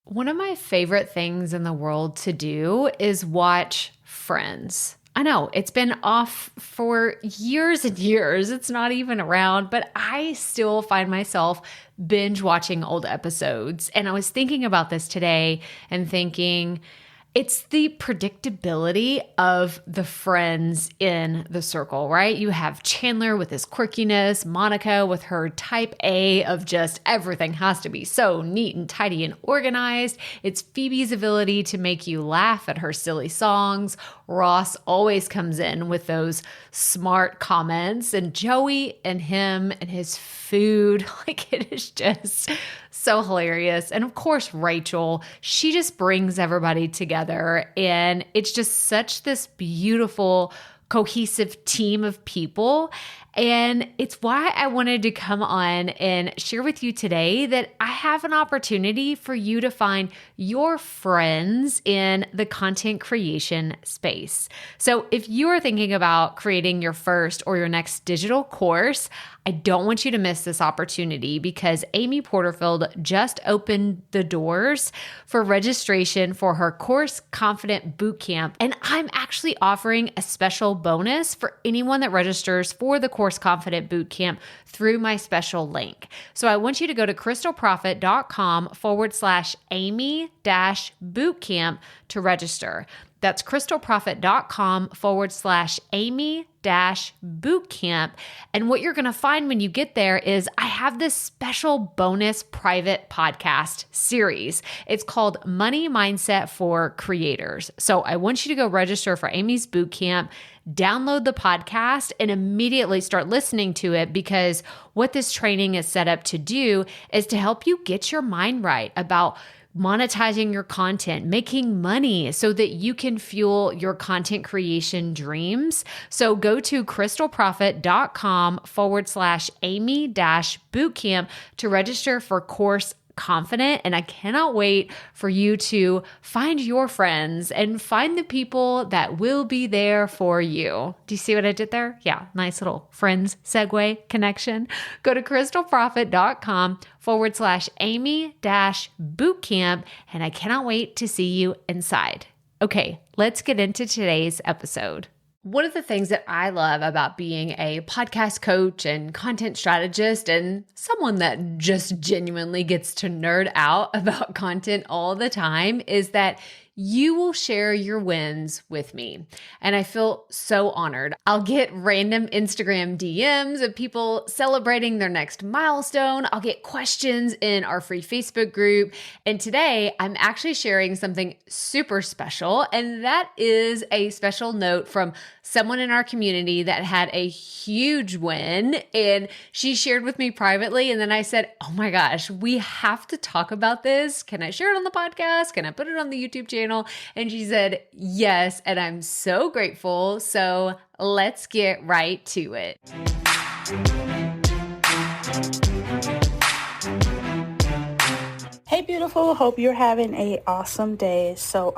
One of my favorite things in the world to do is watch Friends. I know it's been off for years and years. It's not even around, but I still find myself binge watching old episodes. And I was thinking about this today and thinking, it's the predictability of the friends in the circle, right? You have Chandler with his quirkiness, Monica with her type A of just everything has to be so neat and tidy and organized. It's Phoebe's ability to make you laugh at her silly songs. Ross always comes in with those smart comments, and Joey and him and his food, like it is just so hilarious. And of course, Rachel, she just brings everybody together, and it's just such this beautiful, cohesive team of people. And it's why I wanted to come on and share with you today that I have an opportunity for you to find your friends in the content creation space. So if you are thinking about creating your first or your next digital course, I don't want you to miss this opportunity because Amy Porterfield just opened the doors for registration for her Course Confident Bootcamp. And I'm actually offering a special bonus for anyone that registers for the Course Confident Bootcamp through my special link. So I want you to go to crystalprofit.com/Amy-bootcamp to register. That's crystalprofit.com/Amy-bootcamp. And what you're going to find when you get there is I have this special bonus private podcast series. It's called Money Mindset for Creators. So I want you to go register for Amy's bootcamp, download the podcast, and immediately start listening to it, because what this training is set up to do is to help you get your mind right about monetizing your content, making money so that you can fuel your content creation dreams. So go to crystalprofit.com/Amy-bootcamp to register for Course Confident. And I cannot wait for you to find your friends and find the people that will be there for you. Do you see what I did there? Yeah, nice little friends segue connection. Go to crystalprofit.com/Amy-bootcamp. And I cannot wait to see you inside. Okay, let's get into today's episode. One of the things that I love about being a podcast coach and content strategist and someone that just genuinely gets to nerd out about content all the time is that you will share your wins with me. And I feel so honored. I'll get random Instagram DMs of people celebrating their next milestone. I'll get questions in our free Facebook group. And today I'm actually sharing something super special. And that is a special note from someone in our community that had a huge win. And she shared with me privately. And then I said, oh my gosh, we have to talk about this. Can I share it on the podcast? Can I put it on the YouTube channel? And she said, yes. And I'm so grateful. So let's get right to it. Hey, beautiful. Hope you're having an awesome day. So,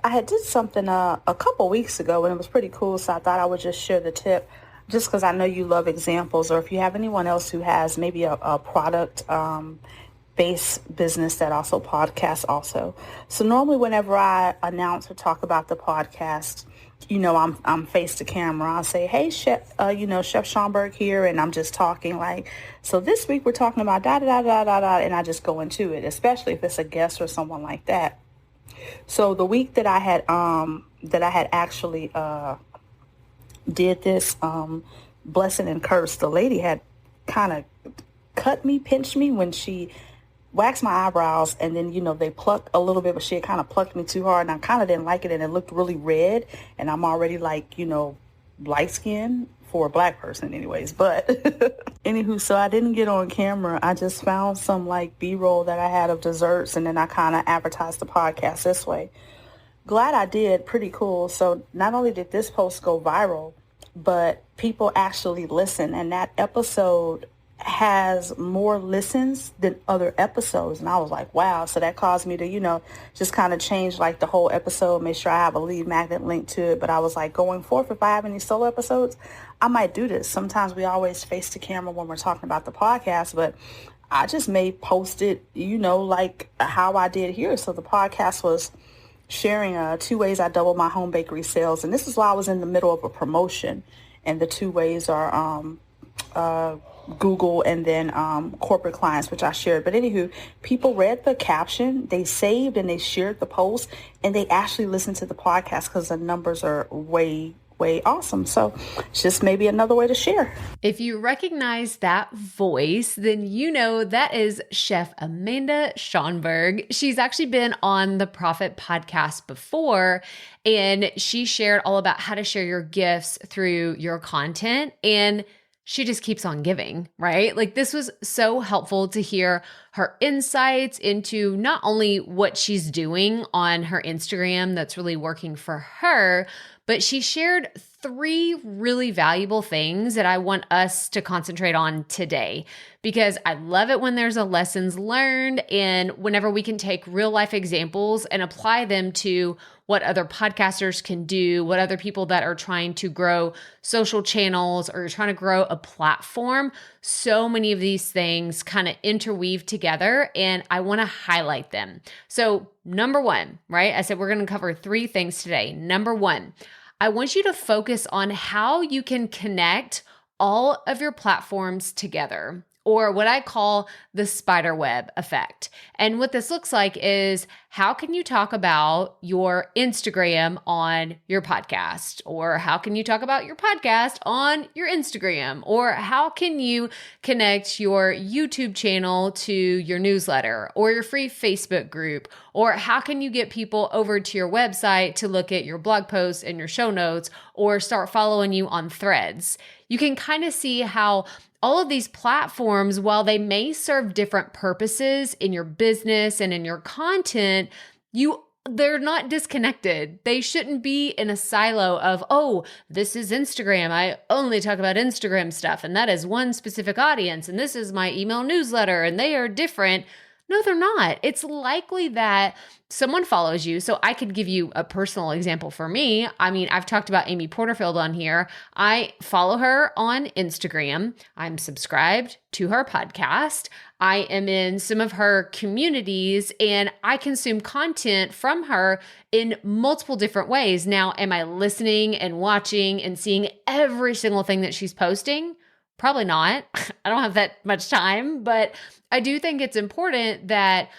I had did something a couple weeks ago and it was pretty cool. So I thought I would just share the tip just because I know you love examples, or if you have anyone else who has maybe a product, based business that also podcasts also. So normally whenever I announce or talk about the podcast, you know, I'm face to camera. I'll say, hey, Chef, Chef Schomburg here. And I'm just talking like, so this week we're talking about da, da, da, da, da, da. And I just go into it, especially if it's a guest or someone like that. So the week that I had actually did this blessing and curse, the lady had kind of pinched me when she waxed my eyebrows, and then, they plucked a little bit, but she had kind of plucked me too hard, and I kind of didn't like it, and it looked really red, and I'm already light skinned for a black person anyways, but anywho, so I didn't get on camera. I just found some B-roll that I had of desserts, and then I kind of advertised the podcast this way. Glad I did. Pretty cool. So not only did this post go viral, but people actually listen, and that episode has more listens than other episodes. And I was like, wow. So that caused me to, just kind of change the whole episode, make sure I have a lead magnet link to it. But I was like, going forth, if I have any solo episodes, I might do this. Sometimes we always face the camera when we're talking about the podcast, but I just may post it, like how I did here. So the podcast was sharing 2 ways I doubled my home bakery sales. And this is why I was in the middle of a promotion. And the 2 ways are Google and then corporate clients, which I shared. But anywho, people read the caption, they saved and they shared the post, and they actually listened to the podcast because the numbers are way awesome. So it's just maybe another way to share. If you recognize that voice, then you know that is Chef Amanda Schonberg. She's actually been on the Profit podcast before, and she shared all about how to share your gifts through your content, and she just keeps on giving, right? Like, this was so helpful to hear her insights into not only what she's doing on her Instagram that's really working for her, but she shared 3 really valuable things that I want us to concentrate on today, because I love it when there's a lessons learned and whenever we can take real life examples and apply them to what other podcasters can do, what other people that are trying to grow social channels or trying to grow a platform. So many of these things kind of interweave together, and I want to highlight them. So number 1, right? I said we're going to cover 3 things today. Number 1, I want you to focus on how you can connect all of your platforms together, or what I call the spider web effect. And what this looks like is, how can you talk about your Instagram on your podcast? Or how can you talk about your podcast on your Instagram? Or how can you connect your YouTube channel to your newsletter or your free Facebook group? Or how can you get people over to your website to look at your blog posts and your show notes or start following you on Threads? You can kind of see how all of these platforms, while they may serve different purposes in your business and in your content, they're not disconnected. They shouldn't be in a silo of, oh, this is Instagram. I only talk about Instagram stuff, and that is one specific audience, and this is my email newsletter, and they are different. No, they're not. It's likely that someone follows you. So I could give you a personal example for me. I mean, I've talked about Amy Porterfield on here. I follow her on Instagram. I'm subscribed to her podcast. I am in some of her communities, and I consume content from her in multiple different ways. Now, am I listening and watching and seeing every single thing that she's posting? Probably not. I don't have that much time, but I do think it's important that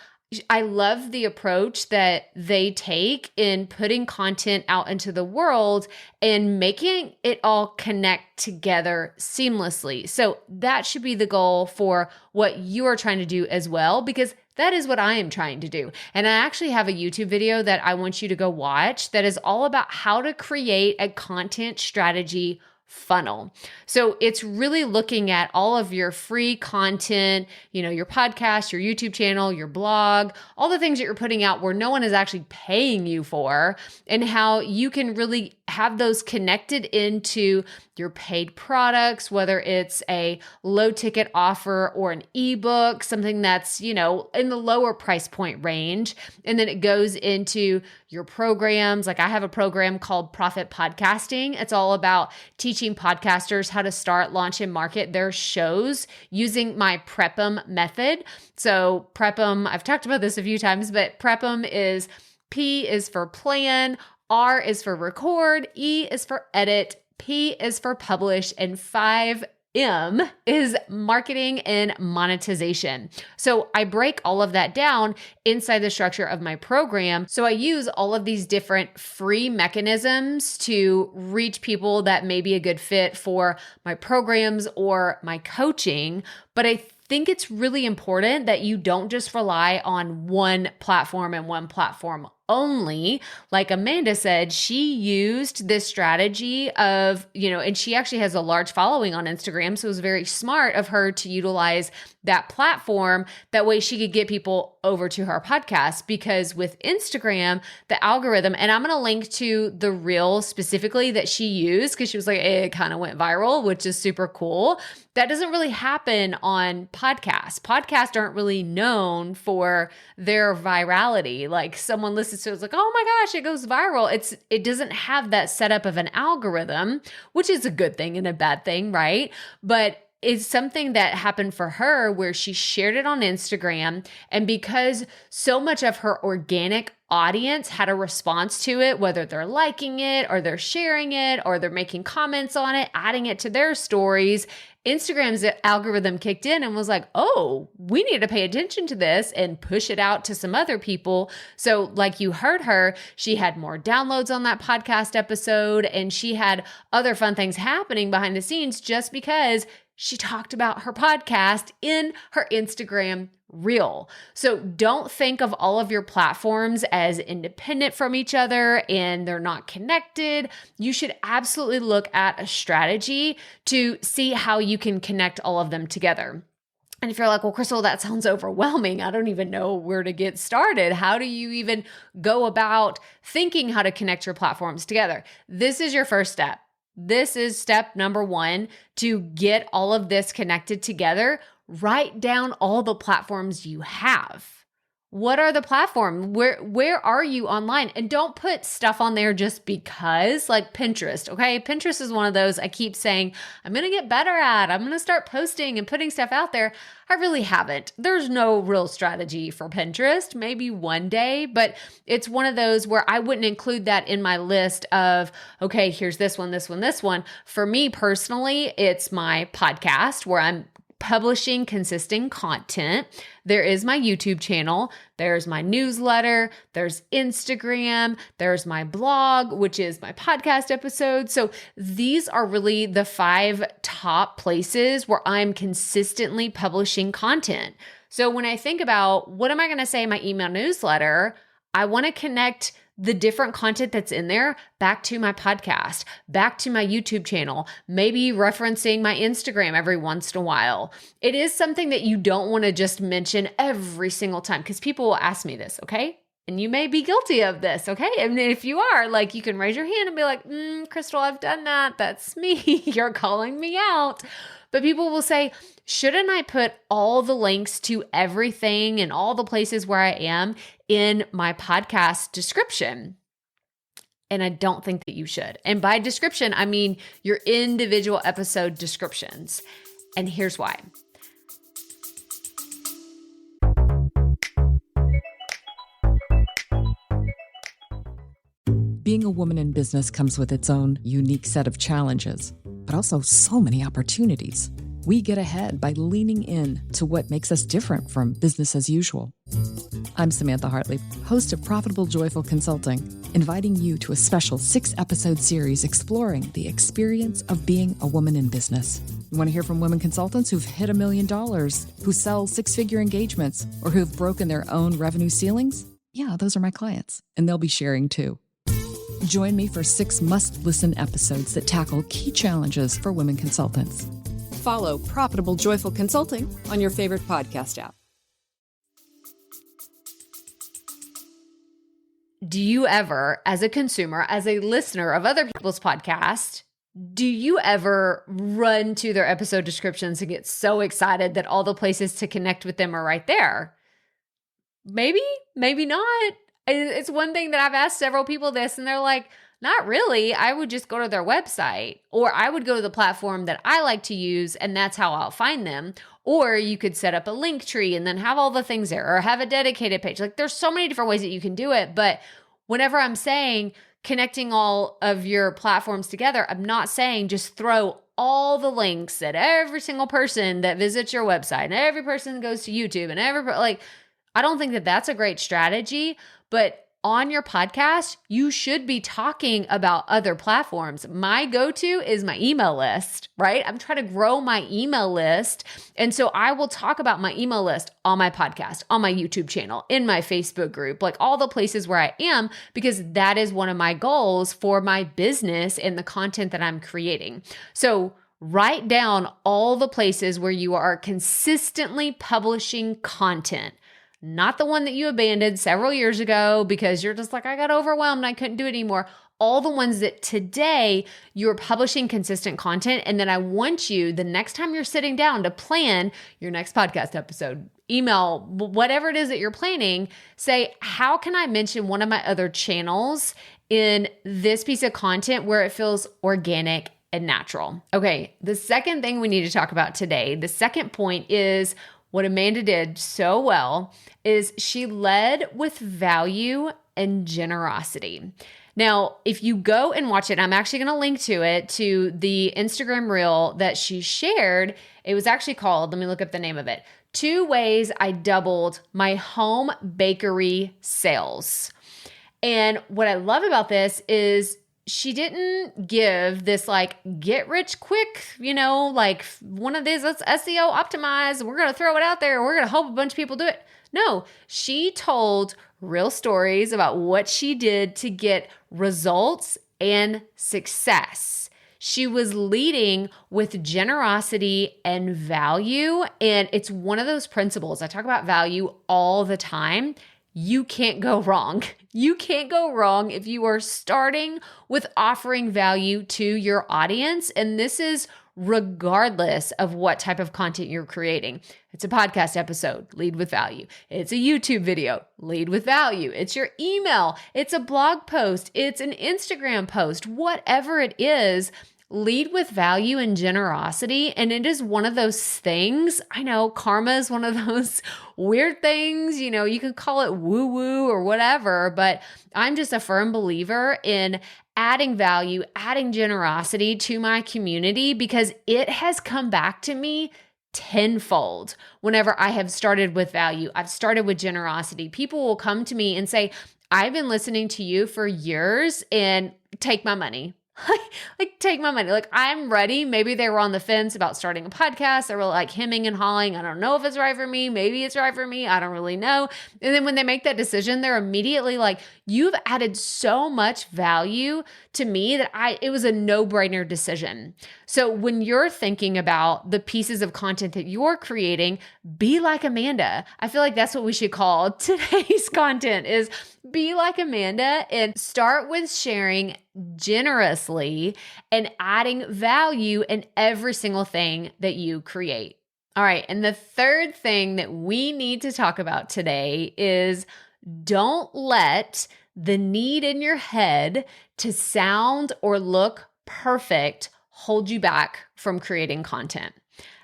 I love the approach that they take in putting content out into the world and making it all connect together seamlessly. So that should be the goal for what you are trying to do as well, because that is what I am trying to do. And I actually have a YouTube video that I want you to go watch that is all about how to create a content strategy funnel. So it's really looking at all of your free content, your podcast, your YouTube channel, your blog, all the things that you're putting out where no one is actually paying you for, and how you can really have those connected into your paid products, whether it's a low ticket offer or an ebook, something that's, in the lower price point range. And then it goes into your programs. Like, I have a program called Profit Podcasting. It's all about teaching podcasters how to start, launch, and market their shows using my PrepEm method. So PrepEm, I've talked about this a few times, but PrepEm is P is for plan, R is for record, E is for edit, P is for publish, and 5M is marketing and monetization. So I break all of that down inside the structure of my program. So I use all of these different free mechanisms to reach people that may be a good fit for my programs or my coaching. But I think it's really important that you don't just rely on one platform and one platform only. Like Amanda said, she used this strategy of, and she actually has a large following on Instagram. So it was very smart of her to utilize that platform. That way she could get people over to her podcast, because with Instagram, the algorithm, and I'm going to link to the reel specifically that she used, because she was like, it kind of went viral, which is super cool. That doesn't really happen on podcasts. Podcasts aren't really known for their virality. Like, someone listens to it, it's like, oh my gosh, it goes viral. It doesn't have that setup of an algorithm, which is a good thing and a bad thing, right? But is something that happened for her where she shared it on Instagram. And because so much of her organic audience had a response to it, whether they're liking it or they're sharing it or they're making comments on it, adding it to their stories, Instagram's algorithm kicked in and was like, oh, we need to pay attention to this and push it out to some other people. So like you heard her, she had more downloads on that podcast episode, and she had other fun things happening behind the scenes just because she talked about her podcast in her Instagram reel. So don't think of all of your platforms as independent from each other and they're not connected. You should absolutely look at a strategy to see how you can connect all of them together. And if you're like, well, Crystal, that sounds overwhelming. I don't even know where to get started. How do you even go about thinking how to connect your platforms together? This is your first step. This is step number 1 to get all of this connected together. Write down all the platforms you have. What are the platforms? Where are you online? And don't put stuff on there just because, like Pinterest, okay? Pinterest is one of those I keep saying, I'm going to get better at. I'm going to start posting and putting stuff out there. I really haven't. There's no real strategy for Pinterest, maybe one day, but it's one of those where I wouldn't include that in my list of, okay, here's this one, this one, this one. For me personally, it's my podcast where I'm publishing consistent content. There is my YouTube channel. There's my newsletter. There's Instagram. There's my blog, which is my podcast episode. So these are really the 5 top places where I'm consistently publishing content. So when I think about what am I going to say in my email newsletter, I want to connect the different content that's in there back to my podcast, back to my YouTube channel, maybe referencing my Instagram every once in a while. It is something that you don't want to just mention every single time because people will ask me this, okay? And you may be guilty of this, okay? And if you are, like, you can raise your hand and be like, Crystal, I've done that. That's me. You're calling me out. But people will say, shouldn't I put all the links to everything and all the places where I am in my podcast description? And I don't think that you should. And by description, I mean your individual episode descriptions. And here's why. Being a woman in business comes with its own unique set of challenges, but also so many opportunities. We get ahead by leaning in to what makes us different from business as usual. I'm Samantha Hartley, host of Profitable Joyful Consulting, inviting you to a special 6-episode series exploring the experience of being a woman in business. You want to hear from women consultants who've hit $1 million, who sell 6-figure engagements, or who've broken their own revenue ceilings? Yeah, those are my clients, and they'll be sharing too. Join me for 6 must-listen episodes that tackle key challenges for women consultants. Follow Profitable Joyful Consulting on your favorite podcast app. Do you ever, as a consumer, as a listener of other people's podcasts, do you ever run to their episode descriptions and get so excited that all the places to connect with them are right there? Maybe, maybe not. It's one thing that I've asked several people this, and they're like, not really. I would just go to their website, or I would go to the platform that I like to use, and that's how I'll find them. Or you could set up a link tree and then have all the things there, or have a dedicated page. Like, there's so many different ways that you can do it. But whenever I'm saying connecting all of your platforms together, I'm not saying just throw all the links at every single person that visits your website and every person that goes to YouTube and I don't think that that's a great strategy. But on your podcast, you should be talking about other platforms. My go-to is my email list, right? I'm trying to grow my email list. And so I will talk about my email list on my podcast, on my YouTube channel, in my Facebook group, like all the places where I am, because that is one of my goals for my business and the content that I'm creating. So write down all the places where you are consistently publishing content. Not the one that you abandoned several years ago because you're just like, I got overwhelmed and I couldn't do it anymore. All the ones that today you're publishing consistent content. And then I want you, the next time you're sitting down to plan your next podcast episode, email, whatever it is that you're planning, say, how can I mention one of my other channels in this piece of content where it feels organic and natural. Okay, the second thing we need to talk about today, the second point is what Amanda did so well is she led with value and generosity. Now, if you go and watch it, I'm actually going to link to it, to the Instagram reel that she shared. It was actually called, let me look up the name of it, 2 Ways I Doubled My Home Bakery Sales. And what I love about this is she didn't give this like get rich quick, like one of these, let's SEO optimize. We're going to throw it out there. We're going to hope a bunch of people do it. No, she told real stories about what she did to get results and success. She was leading with generosity and value. And it's one of those principles. I talk about value all the time. You can't go wrong. You can't go wrong if you are starting with offering value to your audience. And this is regardless of what type of content you're creating. It's a podcast episode, lead with value. It's a YouTube video, lead with value. It's your email. It's a blog post. It's an Instagram post. Whatever it is, lead with value and generosity. And it is one of those things. I know karma is one of those weird things. You can call it woo-woo or whatever, but I'm just a firm believer in adding value, adding generosity to my community because it has come back to me tenfold whenever I have started with value. I've started with generosity. People will come to me and say, I've been listening to you for years and take my money. Like take my money. Like I'm ready. Maybe they were on the fence about starting a podcast. They were like hemming and hawing. I don't know if it's right for me. Maybe it's right for me. I don't really know. And then when they make that decision, they're immediately like, you've added so much value to me that it was a no-brainer decision. So when you're thinking about the pieces of content that you're creating, be like Amanda. I feel like that's what we should call today's content is be like Amanda and start with sharing generously and adding value in every single thing that you create. All right. And the third thing that we need to talk about today is don't let the need in your head to sound or look perfect hold you back from creating content.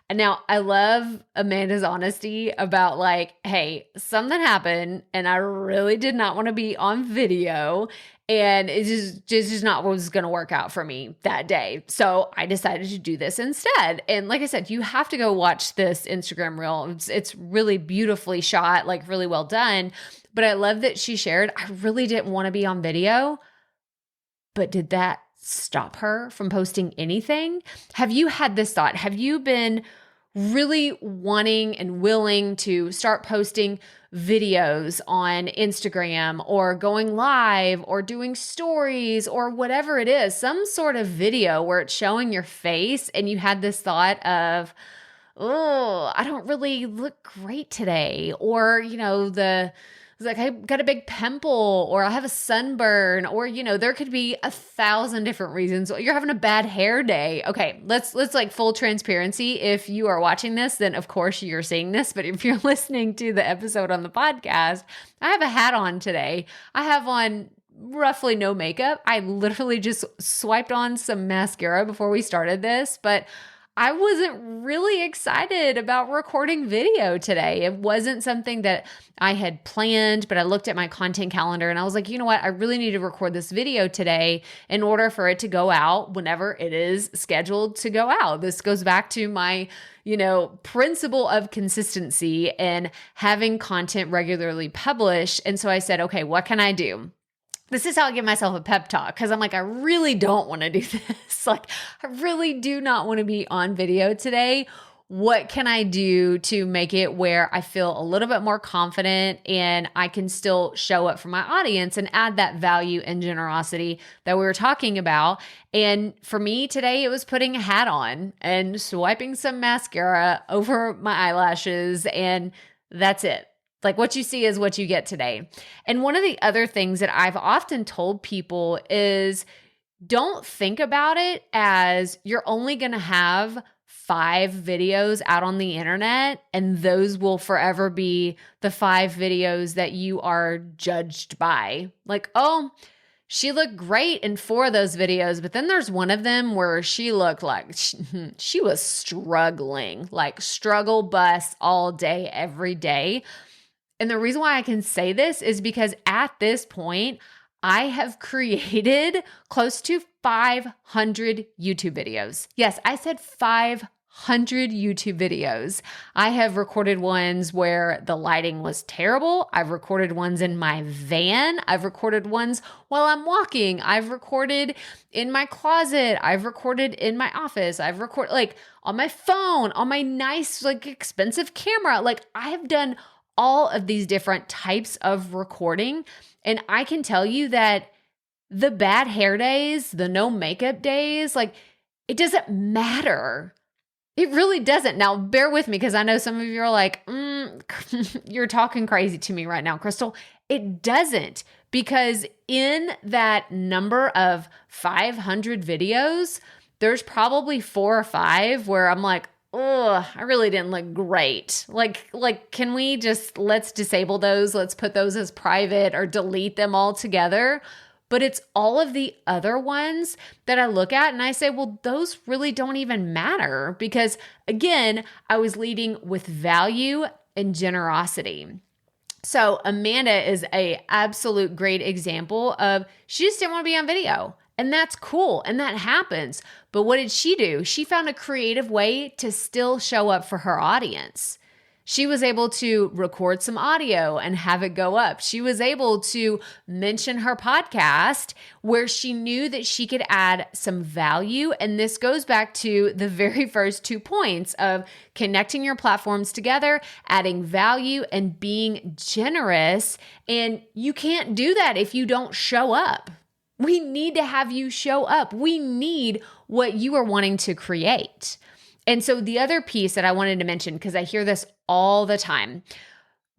And now I love Amanda's honesty about like, hey, something happened and I really did not want to be on video and it's just not what was going to work out for me that day. So I decided to do this instead. And like I said, you have to go watch this Instagram reel. It's really beautifully shot, like really well done. But I love that she shared, I really didn't want to be on video, but did that stop her from posting anything? Have you had this thought? Have you been really wanting and willing to start posting videos on Instagram or going live or doing stories or whatever it is, some sort of video where it's showing your face and you had this thought of, oh, I don't really look great today. Or, it's like I got a big pimple or I have a sunburn or, there could be 1,000 different reasons. You're having a bad hair day. Okay, let's like full transparency. If you are watching this, then of course you're seeing this. But if you're listening to the episode on the podcast, I have a hat on today. I have on roughly no makeup. I literally just swiped on some mascara before we started this, but I wasn't really excited about recording video today. It wasn't something that I had planned, but I looked at my content calendar and I was like, you know what? I really need to record this video today in order for it to go out whenever it is scheduled to go out. This goes back to my, principle of consistency and having content regularly published. And so I said, okay, what can I do? This is how I give myself a pep talk because I'm like, I really don't want to do this. Like, I really do not want to be on video today. What can I do to make it where I feel a little bit more confident and I can still show up for my audience and add that value and generosity that we were talking about? And for me today, it was putting a hat on and swiping some mascara over my eyelashes, and that's it. Like what you see is what you get today. And one of the other things that I've often told people is don't think about it as you're only going to have 5 videos out on the internet, and those will forever be the 5 videos that you are judged by. Like, oh, She looked great in 4 of those videos, but then there's one of them where she looked like she was struggling, like struggle bus all day, every day. And the reason why I can say this is because at this point, I have created close to 500 YouTube videos. Yes, I said 500 YouTube videos. I have recorded ones where the lighting was terrible. I've recorded ones in my van. I've recorded ones while I'm walking. I've recorded in my closet. I've recorded in my office. I've recorded like on my phone, on my nice, like expensive camera. Like I have done all of these different types of recording. And I can tell you that the bad hair days, the no makeup days, like it doesn't matter. It really doesn't. Now, bear with me because I know some of you are like, you're talking crazy to me right now, Crystal. It doesn't, because in that number of 500 videos, there's probably 4 or 5 where I'm like, oh, I really didn't look great. Like, can we just, let's disable those. Let's put those as private or delete them altogether. But it's all of the other ones that I look at and I say, well, those really don't even matter because again, I was leading with value and generosity. So Amanda is a absolute great example of she just didn't want to be on video. And that's cool. And that happens. But what did she do? She found a creative way to still show up for her audience. She was able to record some audio and have it go up. She was able to mention her podcast where she knew that she could add some value. And this goes back to the very first 2 points of connecting your platforms together, adding value, and being generous. And you can't do that if you don't show up. We need to have you show up. We need what you are wanting to create. And so the other piece that I wanted to mention, because I hear this all the time,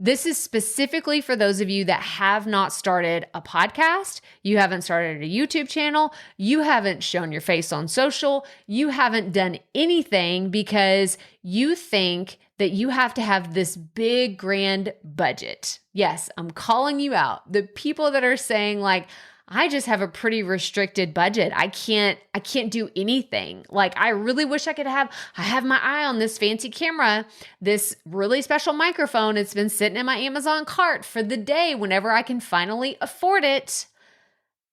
this is specifically for those of you that have not started a podcast, you haven't started a YouTube channel, you haven't shown your face on social, you haven't done anything because you think that you have to have this big, grand budget. Yes, I'm calling you out. The people that are saying like, I just have a pretty restricted budget. I can't do anything. Like I really wish I have my eye on this fancy camera, this really special microphone. It's been sitting in my Amazon cart for the day whenever I can finally afford it.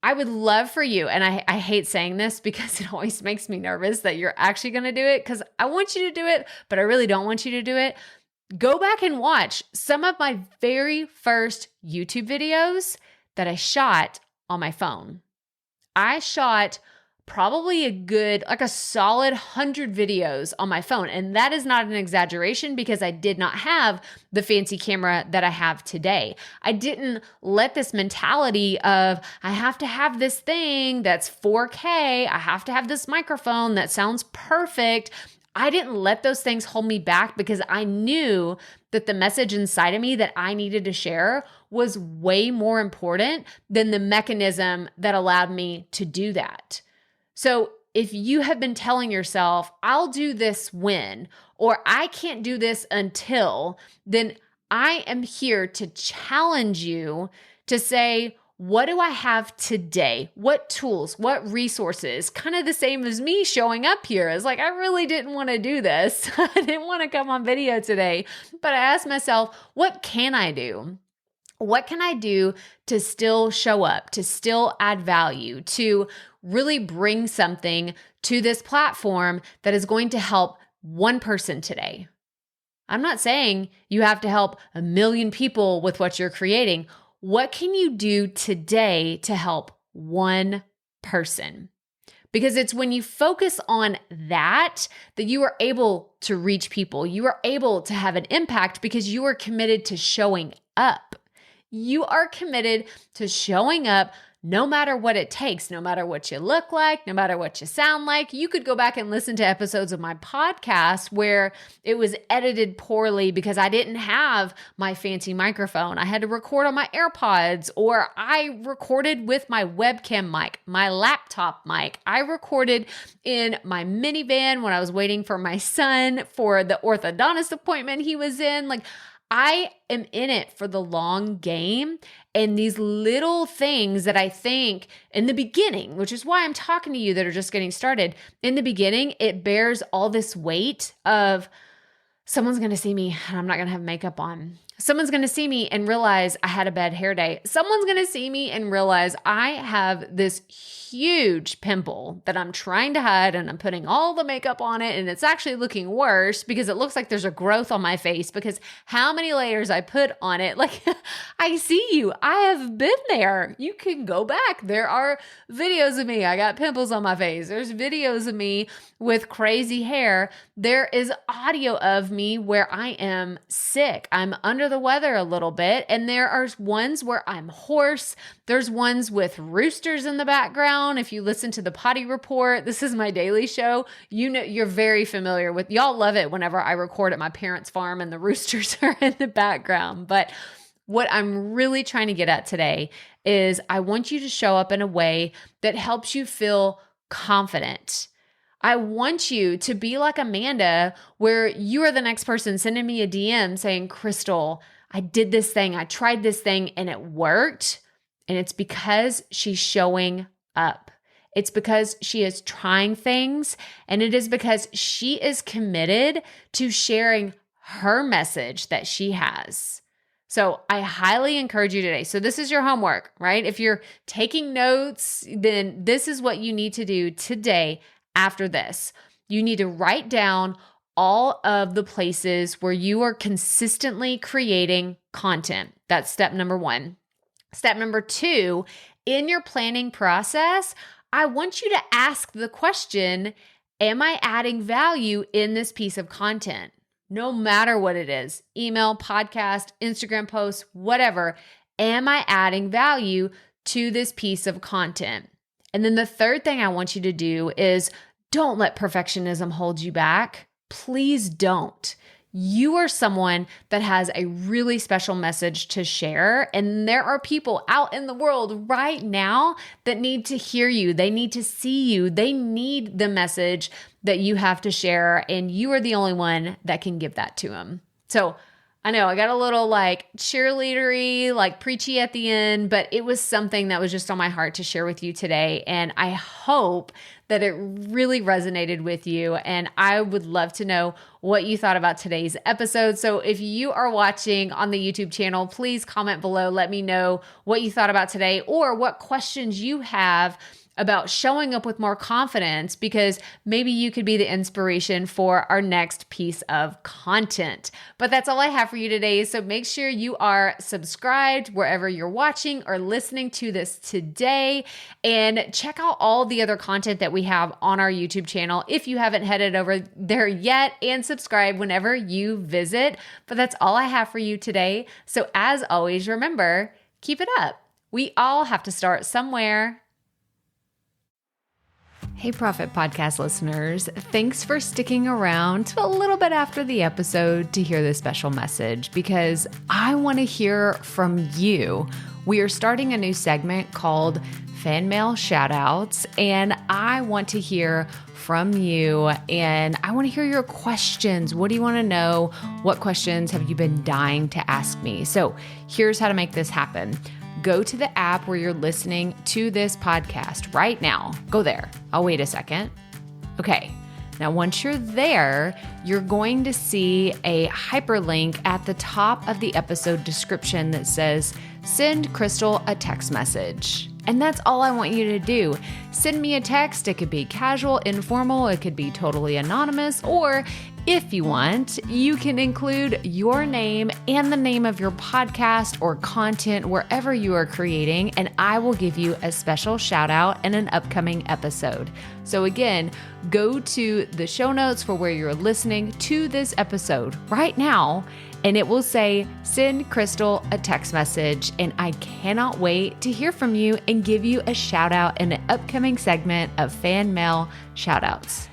I would love for you, and I hate saying this because it always makes me nervous that you're actually going to do it because I want you to do it, but I really don't want you to do it. Go back and watch some of my very first YouTube videos that I shot on my phone. I shot probably a solid 100 videos on my phone. And that is not an exaggeration because I did not have the fancy camera that I have today. I didn't let this mentality of, I have to have this thing that's 4K. I have to have this microphone that sounds perfect. I didn't let those things hold me back because I knew that the message inside of me that I needed to share was way more important than the mechanism that allowed me to do that. So if you have been telling yourself, I'll do this when, or I can't do this until, then I am here to challenge you to say, what do I have today? What tools, what resources? Kind of the same as me showing up here. It's like, I really didn't want to do this. I didn't want to come on video today, but I asked myself, what can I do? What can I do to still show up, to still add value, to really bring something to this platform that is going to help one person today? I'm not saying you have to help 1 million people with what you're creating. What can you do today to help one person? Because it's when you focus on that you are able to reach people. You are able to have an impact because you are committed to showing up. You are committed to showing up no matter what it takes, no matter what you look like, no matter what you sound like. You could go back and listen to episodes of my podcast where it was edited poorly because I didn't have my fancy microphone. I had to record on my AirPods, or I recorded with my webcam mic, my laptop mic. I recorded in my minivan when I was waiting for my son for the orthodontist appointment he was in. Like, I am in it for the long game. And these little things that I think in the beginning, which is why I'm talking to you that are just getting started, in the beginning, it bears all this weight of someone's going to see me and I'm not going to have makeup on. Someone's going to see me and realize I had a bad hair day. Someone's going to see me and realize I have this huge pimple that I'm trying to hide and I'm putting all the makeup on it and it's actually looking worse because it looks like there's a growth on my face because how many layers I put on it. Like, I see you. I have been there. You can go back. There are videos of me. I got pimples on my face. There's videos of me with crazy hair. There is audio of me where I am sick. I'm under the weather a little bit. And there are ones where I'm hoarse. There's ones with roosters in the background. If you listen to the Potty Report, this is my daily show. You know, you're very familiar with, y'all love it whenever I record at my parents' farm and the roosters are in the background. But what I'm really trying to get at today is I want you to show up in a way that helps you feel confident. I want you to be like Amanda, where you are the next person sending me a DM saying, Crystal, I did this thing. I tried this thing and it worked. And it's because she's showing up. It's because she is trying things. And it is because she is committed to sharing her message that she has. So I highly encourage you today. So this is your homework, right? If you're taking notes, then this is what you need to do today after this. You need to write down all of the places where you are consistently creating content. That's step number 1. Step number 2, in your planning process, I want you to ask the question, am I adding value in this piece of content? No matter what it is, email, podcast, Instagram posts, whatever, am I adding value to this piece of content? And then the third thing I want you to do is don't let perfectionism hold you back. Please don't. You are someone that has a really special message to share. And there are people out in the world right now that need to hear you. They need to see you. They need the message that you have to share. And you are the only one that can give that to them. So I know I got a little like cheerleadery, like preachy at the end, but it was something that was just on my heart to share with you today. And I hope that it really resonated with you. And I would love to know what you thought about today's episode. So if you are watching on the YouTube channel, please comment below. Let me know what you thought about today or what questions you have about showing up with more confidence, because maybe you could be the inspiration for our next piece of content. But that's all I have for you today. So make sure you are subscribed wherever you're watching or listening to this today, and check out all the other content that we have on our YouTube channel if you haven't headed over there yet, and subscribe whenever you visit. But that's all I have for you today. So as always, remember, keep it up. We all have to start somewhere. Hey, Profit Podcast listeners, thanks for sticking around to a little bit after the episode to hear this special message, because I want to hear from you. We are starting a new segment called Fan Mail Shoutouts, and I want to hear from you, and I want to hear your questions. What do you want to know? What questions have you been dying to ask me? So here's how to make this happen. Go to the app where you're listening to this podcast right now. Go there. I'll wait a second. Okay. Now, once you're there, you're going to see a hyperlink at the top of the episode description that says, send Crystal a text message. And that's all I want you to do. Send me a text. It could be casual, informal. It could be totally anonymous. Or if you want, you can include your name and the name of your podcast or content wherever you are creating, and I will give you a special shout out in an upcoming episode. So again, go to the show notes for where you're listening to this episode right now, and it will say, send Crystal a text message. And I cannot wait to hear from you and give you a shout out in an upcoming segment of Fan Mail Shoutouts.